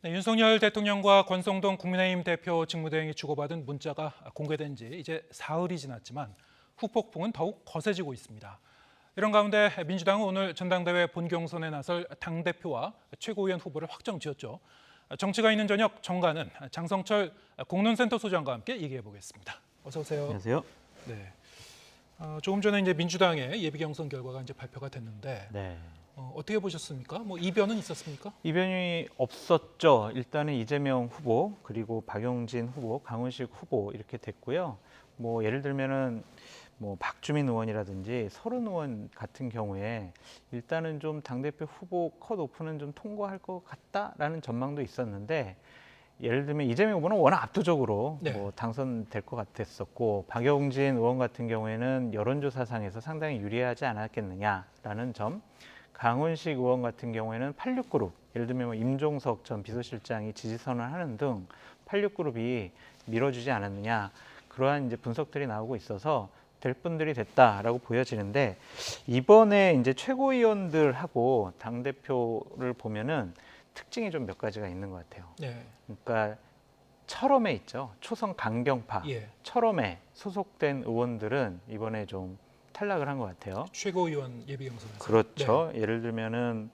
네, 윤석열 대통령과 권성동 국민의힘 대표 직무대행이 주고받은 문자가 공개된 지 이제 사흘이 지났지만 후폭풍은 더욱 거세지고 있습니다. 이런 가운데 민주당은 오늘 전당대회 본경선에 나설 당대표와 최고위원 후보를 확정지었죠. 정치가 있는 저녁 정가는 장성철 공론센터 소장과 함께 얘기해 보겠습니다. 어서 오세요. 안녕하세요. 네. 조금 전에 이제 민주당의 예비 경선 결과가 이제 발표가 됐는데 네. 어떻게 보셨습니까? 뭐 이변은 있었습니까? 이변이 없었죠. 일단은 이재명 후보 그리고 박용진 후보, 강훈식 후보 이렇게 됐고요. 뭐 예를 들면은 뭐 박주민 의원이라든지 서른 의원 같은 경우에 일단은 좀 당대표 후보 컷오프는 좀 통과할 것 같다라는 전망도 있었는데 예를 들면 이재명 후보는 워낙 압도적으로 네. 뭐 당선될 것 같았었고 박용진 의원 같은 경우에는 여론조사상에서 상당히 유리하지 않았겠느냐라는 점, 강훈식 의원 같은 경우에는 86그룹, 예를 들면 뭐 임종석 전 비서실장이 지지선을 하는 등 86그룹이 밀어주지 않았느냐, 그러한 이제 분석들이 나오고 있어서 될 분들이 됐다라고 보여지는데, 이번에 이제 최고위원들하고 당 대표를 보면은 특징이 좀 몇 가지가 있는 것 같아요. 네. 그러니까 철험에 있죠. 초선 강경파, 예. 철험에 소속된 의원들은 이번에 좀 탈락을 한 것 같아요. 최고위원 예비 경선에서. 그렇죠. 예를 들면은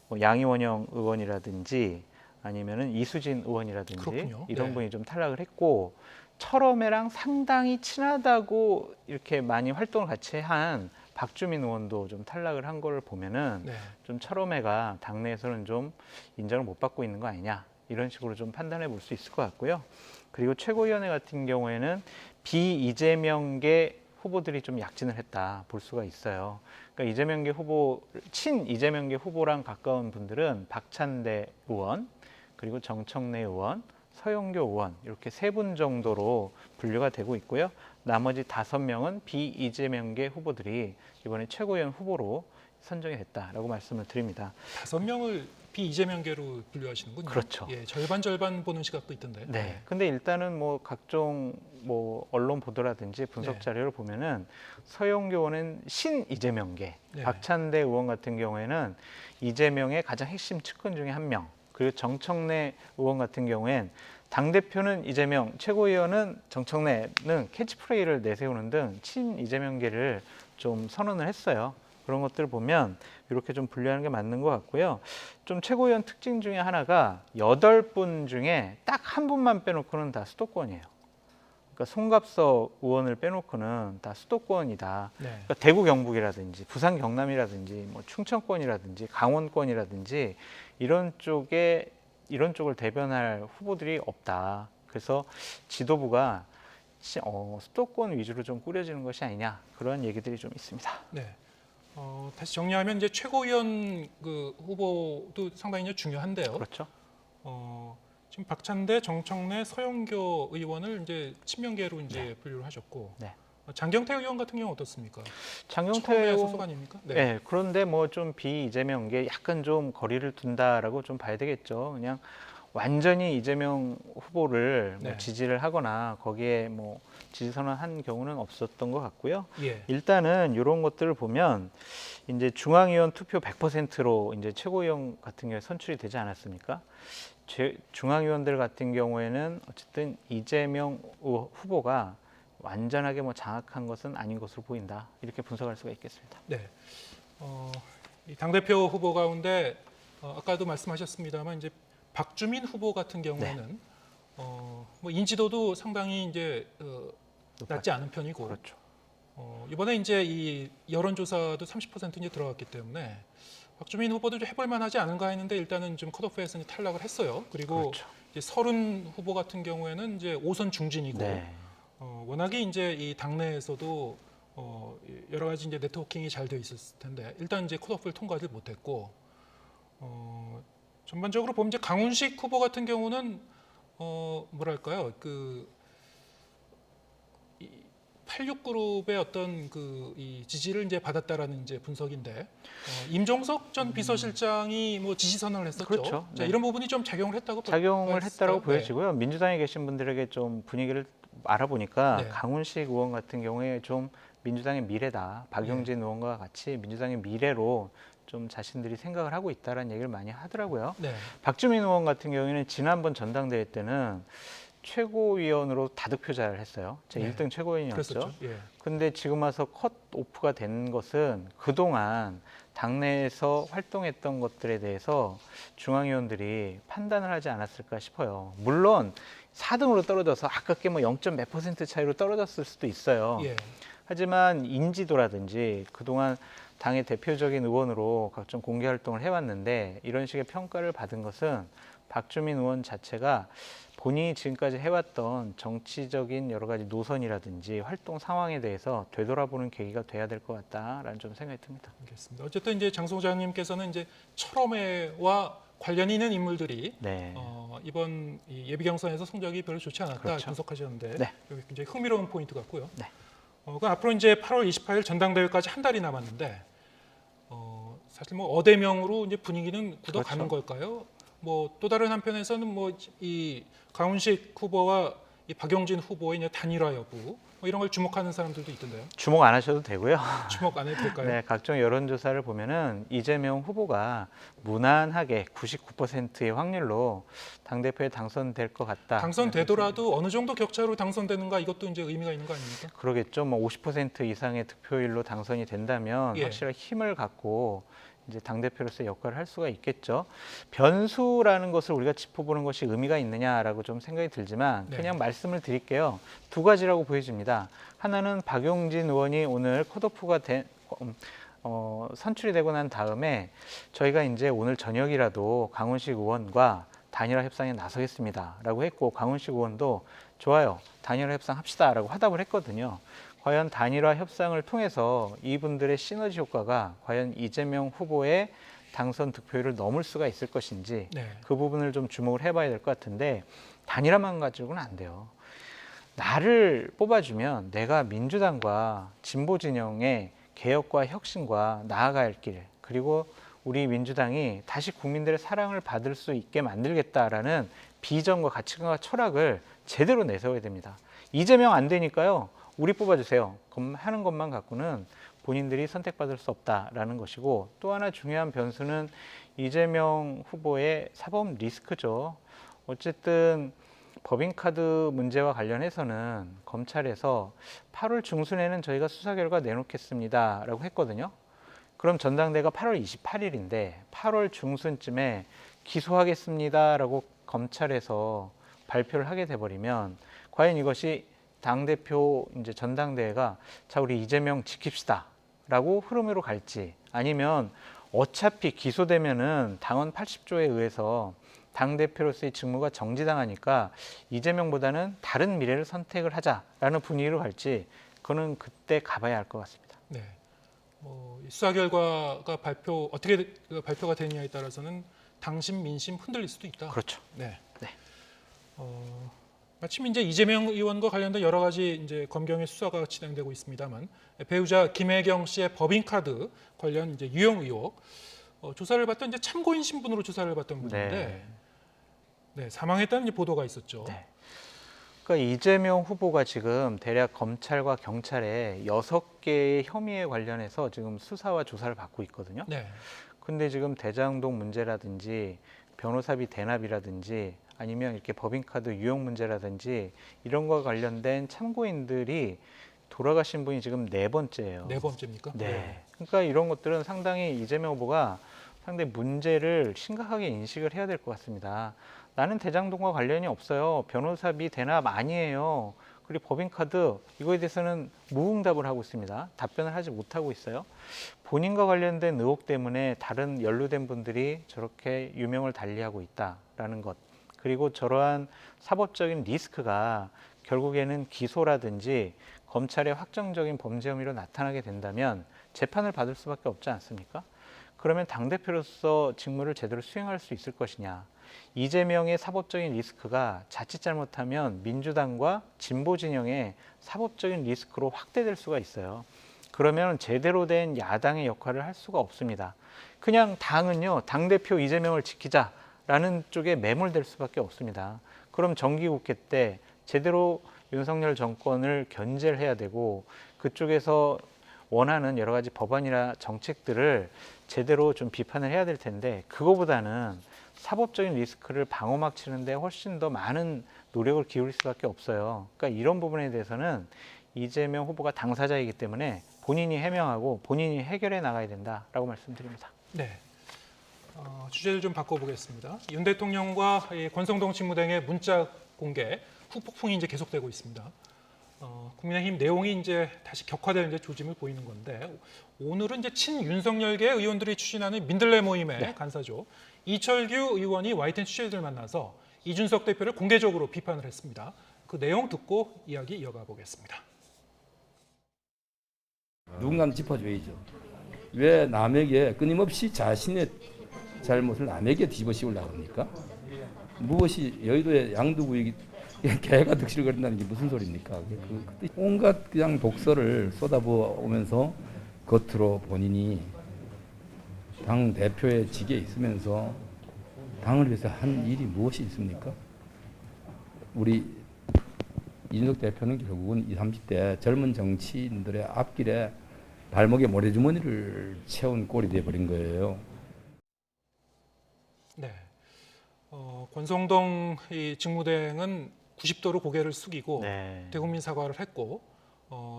뭐 양이원영 의원이라든지 아니면은 이수진 의원이라든지 그렇군요. 이런 네. 분이 좀 탈락을 했고, 철험회랑 상당히 친하다고 이렇게 많이 활동을 같이 한 박주민 의원도 좀 탈락을 한 걸 보면은 네. 좀 철험회가 당내에서는 좀 인정을 못 받고 있는 거 아니냐, 이런 식으로 좀 판단해 볼 수 있을 것 같고요. 그리고 최고위원회 같은 경우에는 비이재명계 후보들이 좀 약진을 했다 볼 수가 있어요. 그러니까 이재명계 후보, 친 이재명계 후보랑 가까운 분들은 박찬대 의원, 그리고 정청래 의원, 서영교 의원, 이렇게 세 분 정도로 분류가 되고 있고요. 나머지 5명은 비이재명계 후보들이 이번에 최고위원 후보로 선정이 됐다라고 말씀을 드립니다. 5명을 비이재명계로 분류하시는군요. 그렇죠. 예, 절반 보는 시각도 있던데. 네. 근데 일단은 뭐 각종 뭐 언론 보도라든지 분석 네. 자료를 보면은 서영교 의원은 신 이재명계, 네. 박찬대 의원 같은 경우에는 이재명의 가장 핵심 측근 중에 한 명, 그리고 정청래 의원 같은 경우엔 당 대표는 이재명, 최고위원은 정청래는 캐치프레이를 내세우는 등 친 이재명계를 좀 선언을 했어요. 그런 것들을 보면 이렇게 좀 분류하는 게 맞는 것 같고요. 좀 최고위원 특징 중에 하나가 8분 중에 딱 한 분만 빼놓고는 다 수도권이에요. 그러니까 송갑석 의원을 빼놓고는 다 수도권이다. 네. 그러니까 대구 경북이라든지 부산 경남이라든지 뭐 충청권이라든지 강원권이라든지 이런 쪽을 대변할 후보들이 없다. 그래서 지도부가 수도권 위주로 좀 꾸려지는 것이 아니냐, 그런 얘기들이 좀 있습니다. 네. 다시 정리하면 이제 최고위원 그 후보도 상당히 이제 중요한데요. 그렇죠. 지금 박찬대, 정청래, 서영교 의원을 이제 친명계로 이제 분류를 하셨고, 네. 장경태 의원 같은 경우 어떻습니까? 장경태 처음에 의원, 소속 아닙니까? 네. 네, 그런데 뭐 좀 비이재명계 약간 좀 거리를 둔다라고 좀 봐야 되겠죠. 그냥 완전히 이재명 후보를 뭐 네. 지지를 하거나 거기에 뭐 지지 선언한 경우는 없었던 것 같고요. 예. 일단은 이런 것들을 보면 이제 중앙위원 투표 100%로 이제 최고위원 같은 경우에 선출이 되지 않았습니까? 중앙위원들 같은 경우에는 어쨌든 이재명 후보가 완전하게 뭐 장악한 것은 아닌 것으로 보인다, 이렇게 분석할 수가 있겠습니다. 네. 이 당대표 후보 가운데 아까도 말씀하셨습니다만 이제 박주민 후보 같은 경우에는 뭐 인지도도 상당히 이제 낮지 않은 편이고, 그렇죠. 이번에 이제 이 여론조사도 30% 이제 들어갔기 때문에 박주민 후보도 좀 해볼 만하지 않은가 했는데 일단은 좀 컷오프에서 이제 탈락을 했어요. 그리고 그렇죠. 이제 서른 후보 같은 경우에는 이제 5선 중진이고, 네. 워낙에 이제 이 당내에서도 여러 가지 이제 네트워킹이 잘 되어 있었을 텐데 일단 이제 컷오프를 통과를 못했고, 전반적으로 보면 이제 강훈식 후보 같은 경우는 뭐랄까요, 그 86그룹의 어떤 이 지지를 이제 받았다라는 이제 분석인데, 임종석 전 비서실장이 뭐 지지 선언을 했었죠. 그렇죠. 자, 네. 이런 부분이 좀 작용을 했다고 작용을 했다라고 네. 보여지고요. 민주당에 계신 분들에게 좀 분위기를 알아보니까 네. 강훈식 의원 같은 경우에 좀 민주당의 미래다, 박용진 의원과 같이 민주당의 미래로 좀 자신들이 생각을 하고 있다라는 얘기를 많이 하더라고요. 네. 박주민 의원 같은 경우에는 지난번 전당대회 때는 최고위원으로 다득표자를 했어요. 제 네. 1등 최고위원이었죠. 그랬었죠. 예. 근데 지금 와서 컷오프가 된 것은 그동안 당내에서 활동했던 것들에 대해서 중앙위원들이 판단을 하지 않았을까 싶어요. 물론 4등으로 떨어져서 아깝게 뭐 0. 몇 % 차이로 떨어졌을 수도 있어요. 예. 하지만 인지도라든지 그동안 당의 대표적인 의원으로 각종 공개 활동을 해왔는데 이런 식의 평가를 받은 것은 박주민 의원 자체가 본인이 지금까지 해왔던 정치적인 여러 가지 노선이라든지 활동 상황에 대해서 되돌아보는 계기가 돼야 될 것 같다라는 좀 생각이 듭니다. 알겠습니다. 어쨌든 이제 장 소장님께서는 이제 철험회와 관련 있는 인물들이 네. 이번 이 예비 경선에서 성적이 별로 좋지 않았다 그렇죠. 분석하셨는데 네. 여기 굉장히 흥미로운 포인트 같고요. 네. 그 앞으로 이제 8월 28일 전당대회까지 한 달이 남았는데 사실 뭐 어대명으로 이제 분위기는 굳어가는 그렇죠. 걸까요? 뭐 또 다른 한편에서는 뭐 이 강훈식 후보와 이 박용진 후보의 이제 단일화 여부 뭐 이런 걸 주목하는 사람들도 있던데요. 주목 안 하셔도 되고요. 주목 안 해도 될까요? 네, 각종 여론조사를 보면은 이재명 후보가 무난하게 99%의 확률로 당대표에 당선될 것 같다. 당선되더라도 어느 정도 격차로 당선되는가 이것도 이제 의미가 있는 거 아닙니까? 그러겠죠. 뭐 50% 이상의 득표율로 당선이 된다면 예. 확실한 힘을 갖고 이제 당대표로서의 역할을 할 수가 있겠죠. 변수라는 것을 우리가 짚어보는 것이 의미가 있느냐라고 좀 생각이 들지만 네. 그냥 말씀을 드릴게요. 두 가지라고 보여집니다. 하나는 박용진 의원이 오늘 컷오프가 선출이 되고 난 다음에 저희가 이제 오늘 저녁이라도 강훈식 의원과 단일화 협상에 나서겠습니다라고 했고 강훈식 의원도 좋아요. 단일화 협상합시다라고 화답을 했거든요. 과연 단일화 협상을 통해서 이분들의 시너지 효과가 과연 이재명 후보의 당선 득표율을 넘을 수가 있을 것인지 네. 그 부분을 좀 주목을 해봐야 될 것 같은데 단일화만 가지고는 안 돼요. 나를 뽑아주면 내가 민주당과 진보 진영의 개혁과 혁신과 나아갈 길 그리고 우리 민주당이 다시 국민들의 사랑을 받을 수 있게 만들겠다라는 비전과 가치관과 철학을 제대로 내세워야 됩니다. 이재명 안 되니까요. 우리 뽑아주세요. 하는 것만 갖고는 본인들이 선택받을 수 없다라는 것이고 또 하나 중요한 변수는 이재명 후보의 사법 리스크죠. 어쨌든 법인카드 문제와 관련해서는 검찰에서 8월 중순에는 저희가 수사 결과 내놓겠습니다라고 했거든요. 그럼 전당대가 8월 28일인데 8월 중순쯤에 기소하겠습니다라고 검찰에서 발표를 하게 돼버리면 과연 이것이 당대표 이제 전당대회가 자 우리 이재명 지킵시다라고 흐름으로 갈지 아니면 어차피 기소되면은 당원 80조에 의해서 당대표로서의 직무가 정지당하니까 이재명보다는 다른 미래를 선택을 하자라는 분위기로 갈지 그거는 그때 가봐야 할 것 같습니다. 네. 뭐 수사 결과가 어떻게 발표가 되느냐에 따라서는 당심 민심 흔들릴 수도 있다. 그렇죠. 네. 네. 마침 이제 이재명 의원과 관련된 여러 가지 이제 검경의 수사가 진행되고 있습니다만 배우자 김혜경 씨의 법인카드 관련 이제 유용 의혹 조사를 받던 이제 참고인 신분으로 조사를 받던 분인데 네, 사망했다는 이제 보도가 있었죠. 네. 그러니까 이재명 후보가 지금 대략 검찰과 경찰에 6개의 혐의에 관련해서 지금 수사와 조사를 받고 있거든요. 네. 근데 지금 대장동 문제라든지 변호사비 대납이라든지 아니면 이렇게 법인카드 유용 문제라든지 이런 거와 관련된 참고인들이 돌아가신 분이 지금 4번째예요. 4번째입니까? 네. 그러니까 이런 것들은 상당히 이재명 후보가 상당히 문제를 심각하게 인식을 해야 될 것 같습니다. 나는 대장동과 관련이 없어요. 변호사비 대납 아니에요. 그리고 법인카드 이거에 대해서는 무응답을 하고 있습니다. 답변을 하지 못하고 있어요. 본인과 관련된 의혹 때문에 다른 연루된 분들이 저렇게 유명을 달리하고 있다라는 것. 그리고 저러한 사법적인 리스크가 결국에는 기소라든지 검찰의 확정적인 범죄 혐의로 나타나게 된다면 재판을 받을 수밖에 없지 않습니까? 그러면 당대표로서 직무를 제대로 수행할 수 있을 것이냐. 이재명의 사법적인 리스크가 자칫 잘못하면 민주당과 진보 진영의 사법적인 리스크로 확대될 수가 있어요. 그러면 제대로 된 야당의 역할을 할 수가 없습니다. 그냥 당은요, 당대표 이재명을 지키자라는 쪽에 매몰될 수밖에 없습니다. 그럼 정기국회 때 제대로 윤석열 정권을 견제를 해야 되고 그쪽에서 원하는 여러 가지 법안이나 정책들을 제대로 좀 비판을 해야 될 텐데 그거보다는 사법적인 리스크를 방어막 치는데 훨씬 더 많은 노력을 기울일 수밖에 없어요. 그러니까 이런 부분에 대해서는 이재명 후보가 당사자이기 때문에 본인이 해명하고 본인이 해결해 나가야 된다라고 말씀드립니다. 네. 주제를 좀 바꿔보겠습니다. 윤 대통령과 이 권성동 직무대행의 문자 공개 후폭풍이 이제 계속되고 있습니다. 국민의힘 내용이 이제 다시 격화될 이제 조짐을 보이는 건데 오늘은 이제 친윤석열계 의원들이 추진하는 민들레 모임의 간사죠. 이철규 의원이 YTN 취재진을 만나서 이준석 대표를 공개적으로 비판을 했습니다. 그 내용 듣고 이야기 이어가 보겠습니다. 누군가는 짚어줘야죠. 왜 남에게 끊임없이 자신의 잘못을 남에게 뒤집어 씌우려고 합니까? 무엇이 여의도의 양두구이 개가 득실거린다는 게 무슨 소리입니까? 온갖 그냥 독설을 쏟아부으면서 겉으로 본인이 당 대표의 직에 있으면서 당을 위해서 한 일이 무엇이 있습니까? 우리 이준석 대표는 결국은 20, 30대 젊은 정치인들의 앞길에 발목에 모래주머니를 채운 꼴이 돼버린 거예요. 네. 권성동 이 직무대행은 90도로 고개를 숙이고 네. 대국민 사과를 했고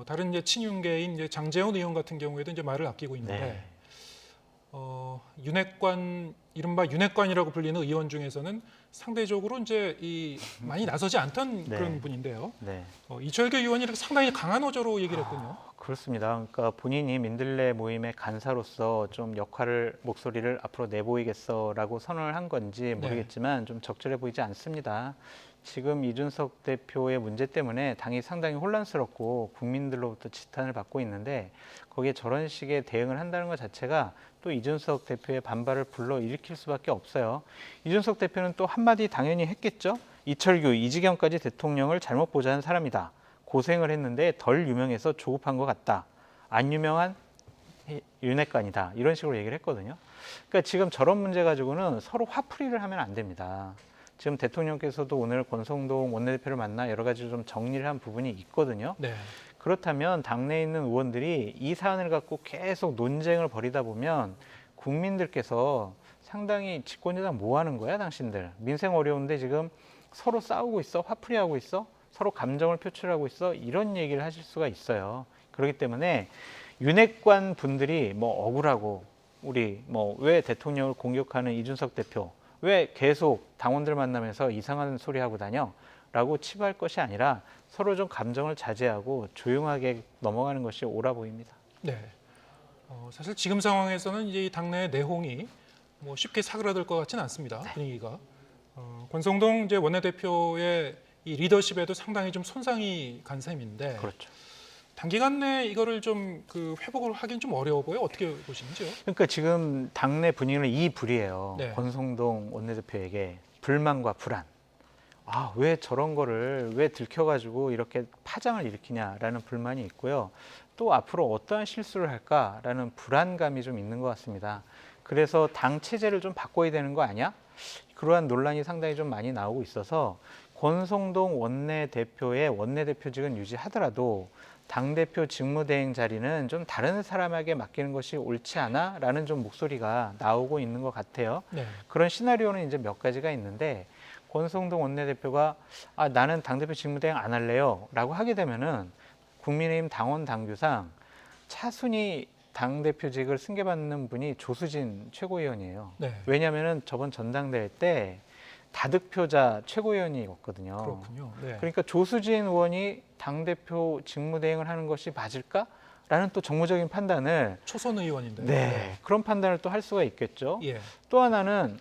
다른 이제 친윤계인 이제 장제원 의원 같은 경우에도 이제 말을 아끼고 있는데 네. 윤핵관 이른바 윤핵관이라고 불리는 의원 중에서는 상대적으로 이제 많이 나서지 않던 네. 그런 분인데요. 네. 이철규 의원이 이렇게 상당히 강한 어조로 얘기를 했군요. 그렇습니다. 그러니까 본인이 민들레 모임의 간사로서 좀 목소리를 앞으로 내보이겠어라고 선언을 한 건지 모르겠지만 좀 적절해 보이지 않습니다. 지금 이준석 대표의 문제 때문에 당이 상당히 혼란스럽고 국민들로부터 지탄을 받고 있는데 거기에 저런 식의 대응을 한다는 것 자체가 또 이준석 대표의 반발을 불러일으킬 수밖에 없어요. 이준석 대표는 또 한마디 당연히 했겠죠. 이철규, 이지경까지 대통령을 잘못 보좌한 사람이다. 고생을 했는데 덜 유명해서 조급한 것 같다. 안 유명한 윤핵관이다. 이런 식으로 얘기를 했거든요. 그러니까 지금 저런 문제 가지고는 서로 화풀이를 하면 안 됩니다. 지금 대통령께서도 오늘 권성동 원내대표를 만나 여러 가지 좀 정리를 한 부분이 있거든요. 네. 그렇다면 당내에 있는 의원들이 이 사안을 갖고 계속 논쟁을 벌이다 보면 국민들께서 상당히 집권여당 뭐 하는 거야 당신들. 민생 어려운데 지금 서로 싸우고 있어. 화풀이하고 있어. 서로 감정을 표출하고 있어. 이런 얘기를 하실 수가 있어요. 그렇기 때문에 윤핵관 분들이 뭐 억울하고 우리 뭐 왜 대통령을 공격하는 이준석 대표 왜 계속 당원들 만나면서 이상한 소리 하고 다녀? 라고 치부할 것이 아니라 서로 좀 감정을 자제하고 조용하게 넘어가는 것이 옳아 보입니다. 네. 사실 지금 상황에서는 이제 이 당내 내홍이 뭐 쉽게 사그라들 것 같지는 않습니다. 분위기가. 권성동 이제 원내대표의 이 리더십에도 상당히 좀 손상이 간 셈인데 그렇죠. 단기간 내에 이거를 좀 회복을 하긴 좀 어려워 보여. 어떻게 보시는지요? 그러니까 지금 당내 분위기는 이불이에요. 네. 권성동 원내대표에게 불만과 불안. 아, 왜 저런 거를 왜 들켜가지고 이렇게 파장을 일으키냐라는 불만이 있고요. 또 앞으로 어떠한 실수를 할까라는 불안감이 좀 있는 것 같습니다. 그래서 당 체제를 좀 바꿔야 되는 거 아니야? 그러한 논란이 상당히 좀 많이 나오고 있어서 권성동 원내대표의 원내대표직은 유지하더라도 당대표 직무대행 자리는 좀 다른 사람에게 맡기는 것이 옳지 않아? 라는 좀 목소리가 나오고 있는 것 같아요. 네. 그런 시나리오는 이제 몇 가지가 있는데 권성동 원내대표가 나는 당대표 직무대행 안 할래요 라고 하게 되면은 국민의힘 당원 당규상 차순위 당대표직을 승계받는 분이 조수진 최고위원이에요. 네. 왜냐하면 저번 전당대회 때 다득표자 최고위원이었거든요. 그렇군요. 네. 그러니까 조수진 의원이 당대표 직무대행을 하는 것이 맞을까? 라는 또 정무적인 판단을 초선 의원인데. 네, 그런 판단을 또 할 수가 있겠죠. 예. 또 하나는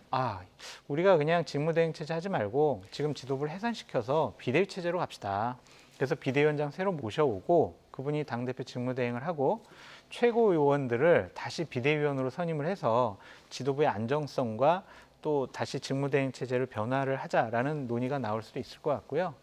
우리가 그냥 직무대행 체제 하지 말고 지금 지도부를 해산시켜서 비대위 체제로 갑시다. 그래서 비대위원장 새로 모셔오고 그분이 당대표 직무대행을 하고 최고위원들을 다시 비대위원으로 선임을 해서 지도부의 안정성과 또 다시 직무대행 체제를 변화를 하자라는 논의가 나올 수도 있을 것 같고요.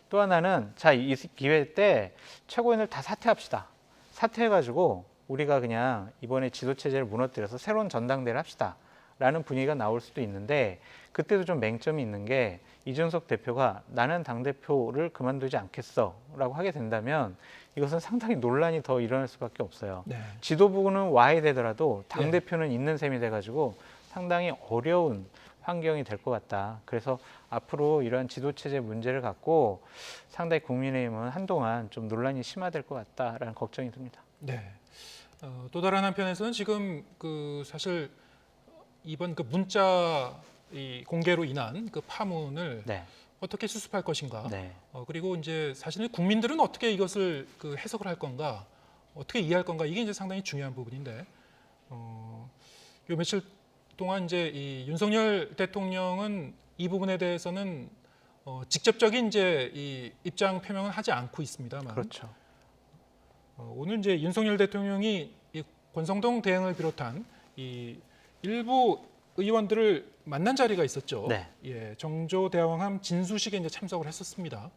또 하나는 이 기회 때 최고위원을 다 사퇴합시다. 사퇴해가지고 우리가 그냥 이번에 지도체제를 무너뜨려서 새로운 전당대회를 합시다. 라는 분위기가 나올 수도 있는데 그때도 좀 맹점이 있는 게 이준석 대표가 나는 당대표를 그만두지 않겠어 라고 하게 된다면 이것은 상당히 논란이 더 일어날 수밖에 없어요. 네. 지도부는 와야 되더라도 당대표는 있는 셈이 돼가지고 상당히 어려운 환경이 될 것 같다. 그래서 앞으로 이러한 지도체제 문제를 갖고 상당히 국민의힘은 한동안 좀 논란이 심화될 것 같다라는 걱정이 듭니다. 네. 또 다른 한편에서는 지금 사실 이번 문자 이 공개로 인한 파문을 네. 어떻게 수습할 것인가. 네. 그리고 이제 사실 국민들은 어떻게 이것을 해석을 할 건가, 어떻게 이해할 건가, 이게 이제 상당히 중요한 부분인데, 요 며칠 동안 이제 이 윤석열 대통령은 이 부분에 대해서는 직접적인 이제 이 입장 표명을 하지 않고 있습니다만, 그렇죠. 오늘 이제 윤석열 대통령이 이 권성동 대행을 비롯한 이 일부 의원들을 만난 자리가 있었죠. 네. 예, 정조대왕함 진수식에 이제 참석을 했었습니다.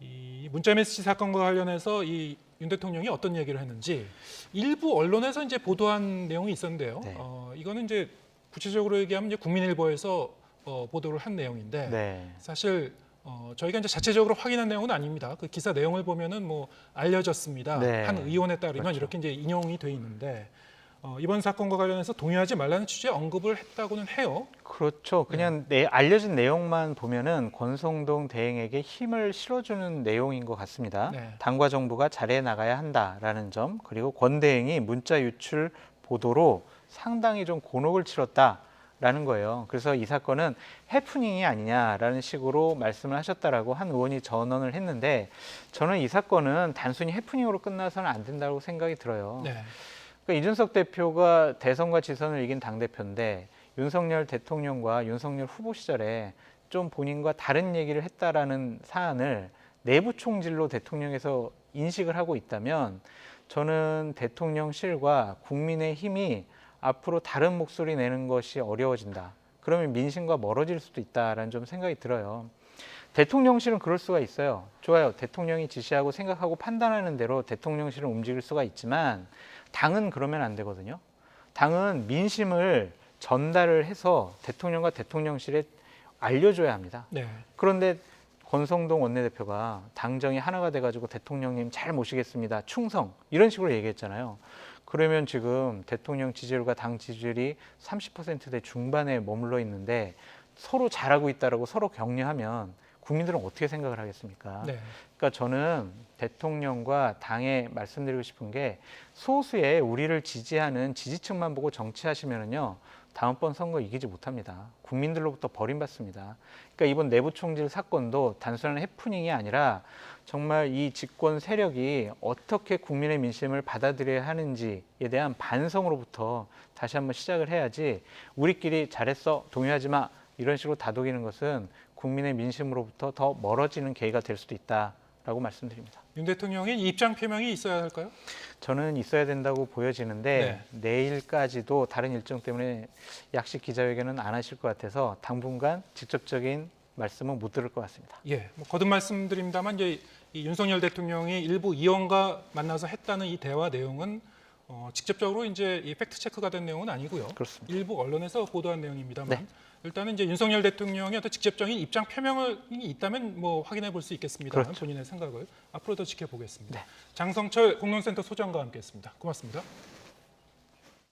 이 문자 메시지 사건과 관련해서 이 윤 대통령이 어떤 얘기를 했는지 일부 언론에서 이제 보도한 내용이 있었는데요. 네. 이거는 이제 구체적으로 얘기하면 이제 국민일보에서 보도를 한 내용인데 네. 사실 저희가 이제 자체적으로 확인한 내용은 아닙니다. 그 기사 내용을 보면은 알려졌습니다. 네. 한 의원에 따르면 그렇죠. 이렇게 이제 인용이 돼 있는데 이번 사건과 관련해서 동의하지 말라는 취지의 언급을 했다고는 해요. 그렇죠. 그냥 알려진 내용만 보면은 권성동 대행에게 힘을 실어주는 내용인 것 같습니다. 네. 당과 정부가 잘해 나가야 한다라는 점, 그리고 권 대행이 문자 유출 보도로 상당히 좀 곤혹을 치렀다라는 거예요. 그래서 이 사건은 해프닝이 아니냐라는 식으로 말씀을 하셨다라고 한 의원이 전언을 했는데 저는 이 사건은 단순히 해프닝으로 끝나서는 안 된다고 생각이 들어요. 네. 그러니까 이준석 대표가 대선과 지선을 이긴 당대표인데 윤석열 대통령과 윤석열 후보 시절에 좀 본인과 다른 얘기를 했다라는 사안을 내부 총질로 대통령에서 인식을 하고 있다면 저는 대통령실과 국민의힘이 앞으로 다른 목소리 내는 것이 어려워진다. 그러면 민심과 멀어질 수도 있다라는 좀 생각이 들어요. 대통령실은 그럴 수가 있어요. 좋아요. 대통령이 지시하고 생각하고 판단하는 대로 대통령실은 움직일 수가 있지만 당은 그러면 안 되거든요. 당은 민심을 전달을 해서 대통령과 대통령실에 알려줘야 합니다. 네. 그런데 권성동 원내대표가 당정이 하나가 돼가지고 대통령님 잘 모시겠습니다. 충성 이런 식으로 얘기했잖아요. 그러면 지금 대통령 지지율과 당 지지율이 30%대 중반에 머물러 있는데 서로 잘하고 있다라고 서로 격려하면 국민들은 어떻게 생각을 하겠습니까? 네. 그러니까 저는 대통령과 당에 말씀드리고 싶은 게 소수의 우리를 지지하는 지지층만 보고 정치하시면은요 다음번 선거 이기지 못합니다. 국민들로부터 버림받습니다. 그러니까 이번 내부 총질 사건도 단순한 해프닝이 아니라 정말 이 집권 세력이 어떻게 국민의 민심을 받아들여야 하는지에 대한 반성으로부터 다시 한번 시작을 해야지 우리끼리 잘했어 동의하지 마 이런 식으로 다독이는 것은 국민의 민심으로부터 더 멀어지는 계기가 될 수도 있다라고 말씀드립니다. 윤 대통령의 입장 표명이 있어야 할까요? 저는 있어야 된다고 보여지는데 내일까지도 다른 일정 때문에 약식 기자회견은 안 하실 것 같아서 당분간 직접적인 말씀은 못 들을 것 같습니다. 예, 거듭 말씀드립니다만 이제 이 윤석열 대통령이 일부 의원과 만나서 했다는 이 대화 내용은 직접적으로 이제 이 팩트 체크가 된 내용은 아니고요. 그렇습니다. 일부 언론에서 보도한 내용입니다만 네. 일단은 이제 윤석열 대통령의 어떤 직접적인 입장 표명이 있다면 확인해 볼 수 있겠습니다만 그렇죠. 본인의 생각을 앞으로 더 지켜보겠습니다. 네. 장성철 공론센터 소장과 함께했습니다. 고맙습니다.